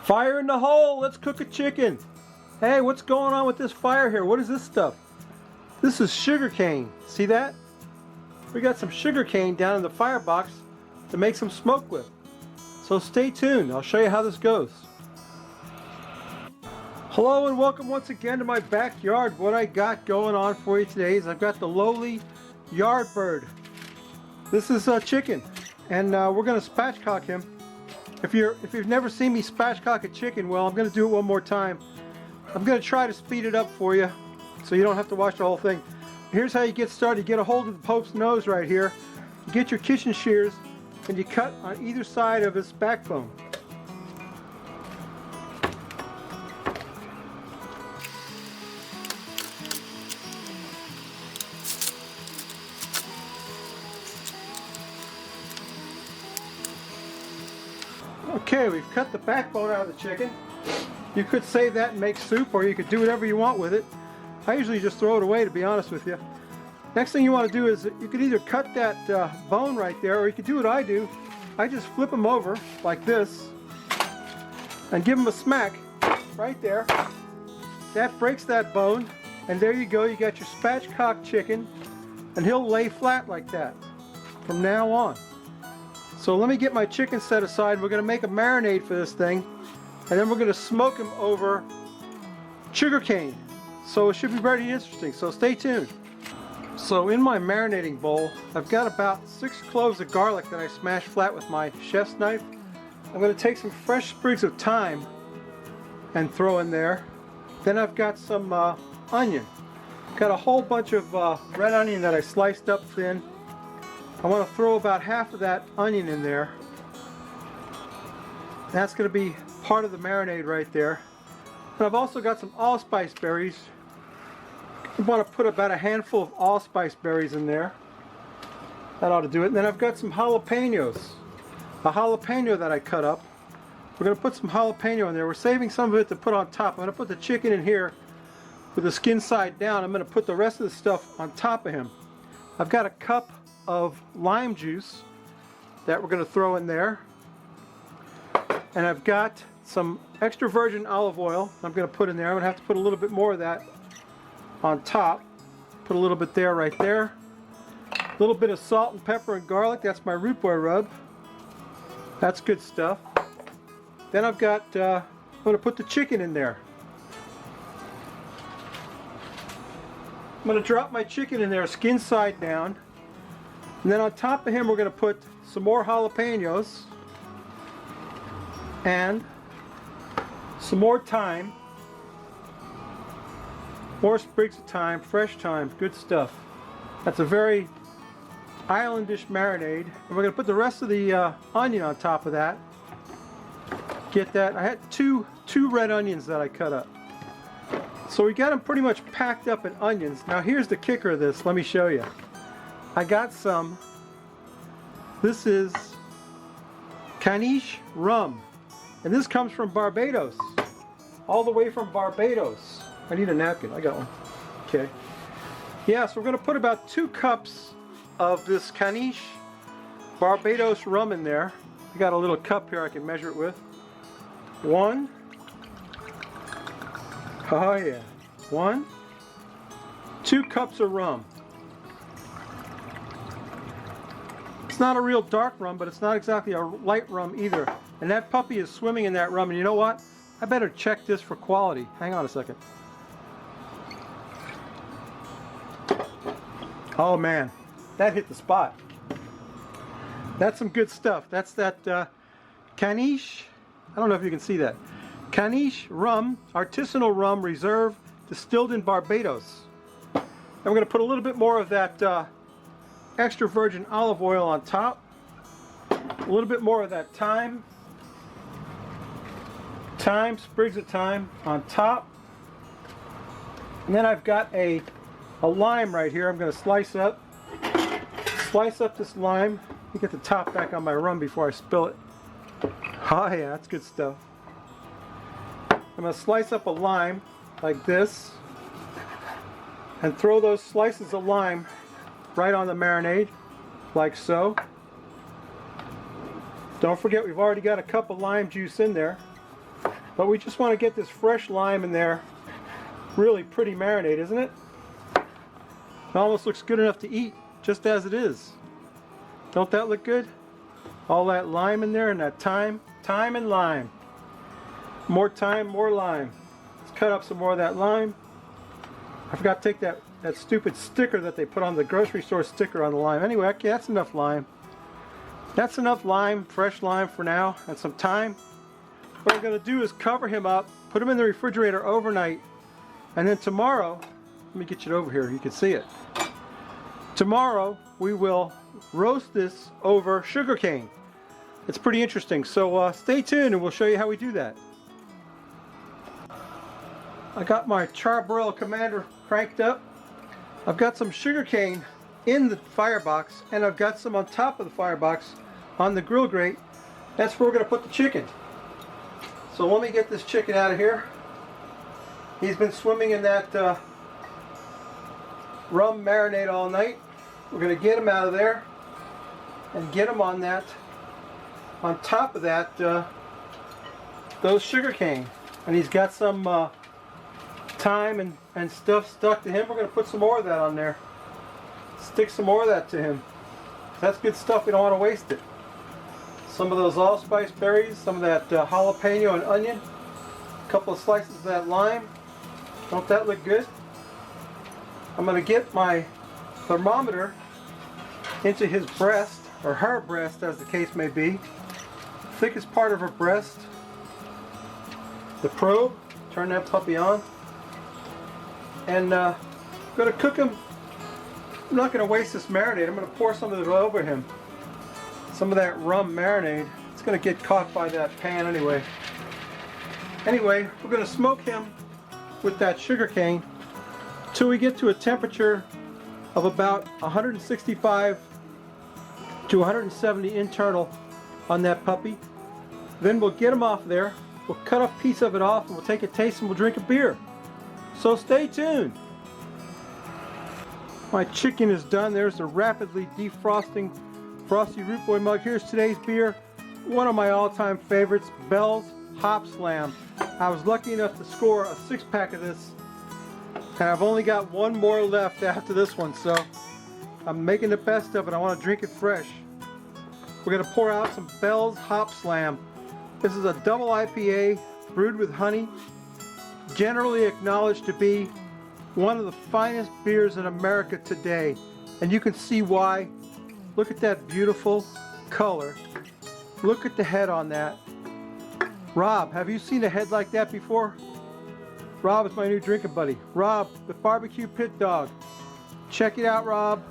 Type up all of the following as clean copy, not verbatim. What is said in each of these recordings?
Fire in the hole! Let's cook a chicken! Hey, what's going on with this fire here? What is this stuff? This is sugar cane. See that? We got some sugar cane down in the firebox to make some smoke with. So stay tuned. I'll show you how this goes. Hello and welcome once again to my backyard. What I got going on for you today is I've got the lowly yard bird. This is a chicken, and we're going to spatchcock him. If you've never seen me spatchcock a chicken, well, I'm going to do it one more time. I'm going to try to speed it up for you so you don't have to watch the whole thing. Here's how you get started. You get a hold of the Pope's nose right here. You get your kitchen shears and you cut on either side of his backbone. Okay, we've cut the backbone out of the chicken. You could save that and make soup, or you could do whatever you want with it. I usually just throw it away, to be honest with you. Next thing you want to do is you could either cut that bone right there, or you could do what I do. I just flip them over like this and give them a smack right there. That breaks that bone, and there you go. You got your spatchcock chicken, and he'll lay flat like that from now on. So let me get my chicken set aside. We're going to make a marinade for this thing, and then we're going to smoke him over sugar cane. So it should be very interesting, so stay tuned. So in my marinating bowl, I've got about 6 cloves of garlic that I smashed flat with my chef's knife. I'm going to take some fresh sprigs of thyme and throw in there. Then I've got some onion. Got a whole bunch of red onion that I sliced up thin. I want to throw about half of that onion in there. That's going to be part of the marinade right there. And I've also got some allspice berries. I want to put about a handful of allspice berries in there. That ought to do it. And then I've got some jalapenos. A jalapeno that I cut up. We're going to put some jalapeno in there. We're saving some of it to put on top. I'm going to put the chicken in here with the skin side down. I'm going to put the rest of the stuff on top of him. I've got a cup of lime juice that we're going to throw in there, and I've got some extra virgin olive oil I'm going to put in there. I'm going to have to put a little bit more of that on top. Put a little bit there, right there. A little bit of salt and pepper and garlic. That's my root boy rub. That's good stuff. Then I've got I'm going to put the chicken in there. I'm going to drop my chicken in there skin side down. And then on top of him we're going to put some more jalapenos and some more thyme, more sprigs of thyme, fresh thyme, good stuff. That's a very islandish marinade. And we're going to put the rest of the onion on top of that. Get that. I had two red onions that I cut up. So we got them pretty much packed up in onions. Now here's the kicker of this. Let me show you. I got some. This is Caniche rum, and this comes from Barbados, all the way from Barbados. I need a napkin. I got one. Okay. Yeah, so we're going to put about 2 cups of this Caniche Barbados rum in there. I got a little cup here I can measure it with. 1. Oh yeah. 1. 2 cups of rum. It's not a real dark rum, but it's not exactly a light rum either. And that puppy is swimming in that rum. And you know what? I better check this for quality. Hang on a second. Oh man, that hit the spot. That's some good stuff. That's that Caniche. I don't know if you can see that. Caniche rum, artisanal rum, reserve, distilled in Barbados. And we're going to put a little bit more of that extra virgin olive oil on top, a little bit more of that thyme, sprigs of thyme on top, and then I've got a lime right here. I'm going to slice up this lime. Let me get the top back on my rum before I spill it. Oh yeah, that's good stuff. I'm going to slice up a lime like this and throw those slices of lime right on the marinade, like so. Don't forget, we've already got a cup of lime juice in there. But we just want to get this fresh lime in there. Really pretty marinade, isn't it? It almost looks good enough to eat, just as it is. Don't that look good? All that lime in there and that thyme and lime. More thyme, more lime. Let's cut up some more of that lime. I forgot to take that stupid sticker that they put on the grocery store sticker on the lime. Anyway, okay, that's enough lime. That's enough lime, fresh lime for now, and some thyme. What I'm going to do is cover him up, put him in the refrigerator overnight, and then tomorrow, let me get you over here, you can see it. Tomorrow, we will roast this over sugarcane. It's pretty interesting, so stay tuned and we'll show you how we do that. I got my Charbroil Commander cranked up. I've got some sugarcane in the firebox, and I've got some on top of the firebox on the grill grate. That's where we're going to put the chicken. So let me get this chicken out of here. He's been swimming in that rum marinade all night. We're going to get him out of there and get him on that, on top of that, those sugar cane. And he's got some thyme and stuff stuck to him. We're going to put some more of that on there. Stick some more of that to him. That's good stuff. We don't want to waste it. Some of those allspice berries, some of that jalapeno and onion, a couple of slices of that lime. Don't that look good? I'm going to get my thermometer into his breast, or her breast as the case may be. Thickest part of her breast. The probe, turn that puppy on. And I'm going to cook him. I'm not going to waste this marinade. I'm going to pour some of it over him. Some of that rum marinade. It's going to get caught by that pan anyway. Anyway, we're going to smoke him with that sugar cane till we get to a temperature of about 165 to 170 internal on that puppy. Then we'll get him off there. We'll cut a piece of it off and we'll take a taste and we'll drink a beer. So stay tuned. My chicken is done. There's the rapidly defrosting Frosty Root Boy mug. Here's today's beer. One of my all-time favorites, Bell's Hop Slam. I was lucky enough to score a 6-pack of this, and I've only got one more left after this one, so I'm making the best of it. I want to drink it fresh. We're going to pour out some Bell's Hop Slam. This is a double IPA brewed with honey, generally acknowledged to be one of the finest beers in America today, and you can see why. Look at that beautiful color. Look at the head on that. Rob, have you seen a head like that before? Rob is my new drinking buddy. Rob, the barbecue pit dog. Check it out, Rob.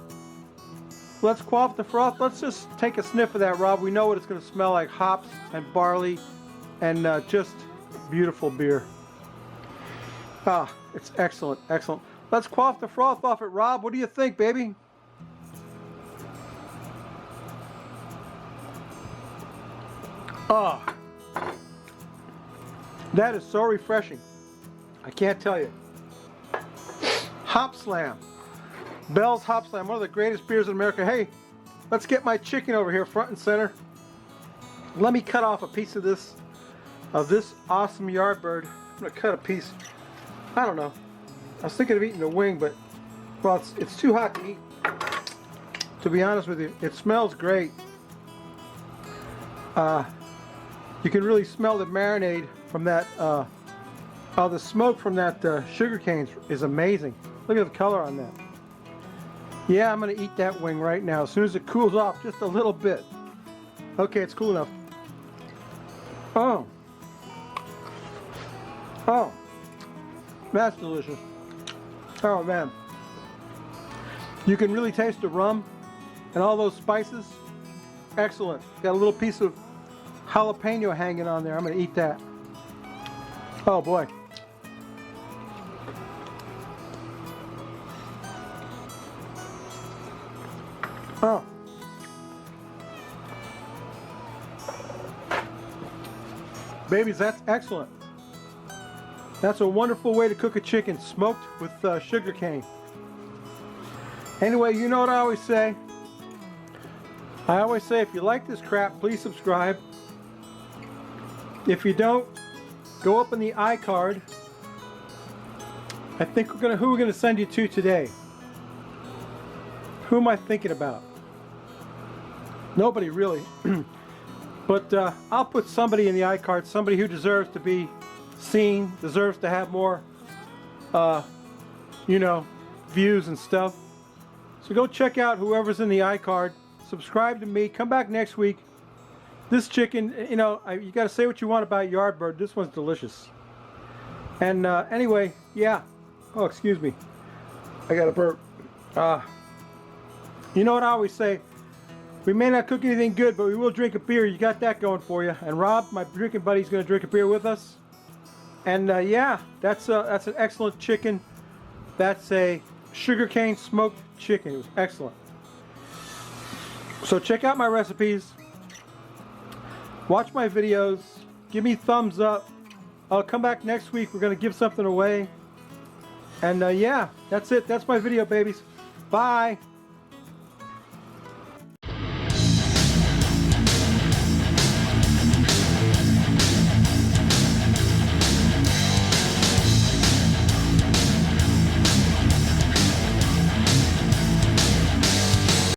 Let's quaff the froth. Let's just take a sniff of that, Rob. We know what it's going to smell like. Hops and barley and just beautiful beer. Ah, it's excellent, excellent. Let's quaff the froth off it, Rob. What do you think, baby? Ah, that is so refreshing. I can't tell you. Hop Slam. Bell's Hop Slam, one of the greatest beers in America. Hey, let's get my chicken over here front and center. Let me cut off a piece of this awesome Yardbird. I'm going to cut a piece. I don't know. I was thinking of eating the wing, but, well, it's too hot to eat. To be honest with you, it smells great. You can really smell the marinade from that, the smoke from that sugar cane is amazing. Look at the color on that. Yeah, I'm going to eat that wing right now as soon as it cools off just a little bit. Okay, it's cool enough. Oh. Oh. That's delicious. Oh, man. You can really taste the rum and all those spices. Excellent. Got a little piece of jalapeno hanging on there. I'm going to eat that. Oh, boy. Oh. Babies, that's excellent. That's a wonderful way to cook a chicken, smoked with sugar cane. Anyway, you know what I always say? I always say, if you like this crap, please subscribe. If you don't, go open the iCard. I think who we're gonna send you to today. Who am I thinking about? Nobody really. But I'll put somebody in the iCard, somebody who deserves to be seen, deserves to have more, you know, views and stuff. So go check out whoever's in the iCard. Subscribe to me. Come back next week. This chicken, you know, you got to say what you want about Yardbird. This one's delicious. And anyway, yeah. Oh, excuse me. I got a burp. You know what I always say? We may not cook anything good, but we will drink a beer. You got that going for you. And Rob, my drinking buddy, is going to drink a beer with us. And yeah, that's an excellent chicken. That's a sugarcane smoked chicken. It was excellent. So check out my recipes. Watch my videos. Give me thumbs up. I'll come back next week. We're going to give something away. And yeah, that's it. That's my video, babies. Bye.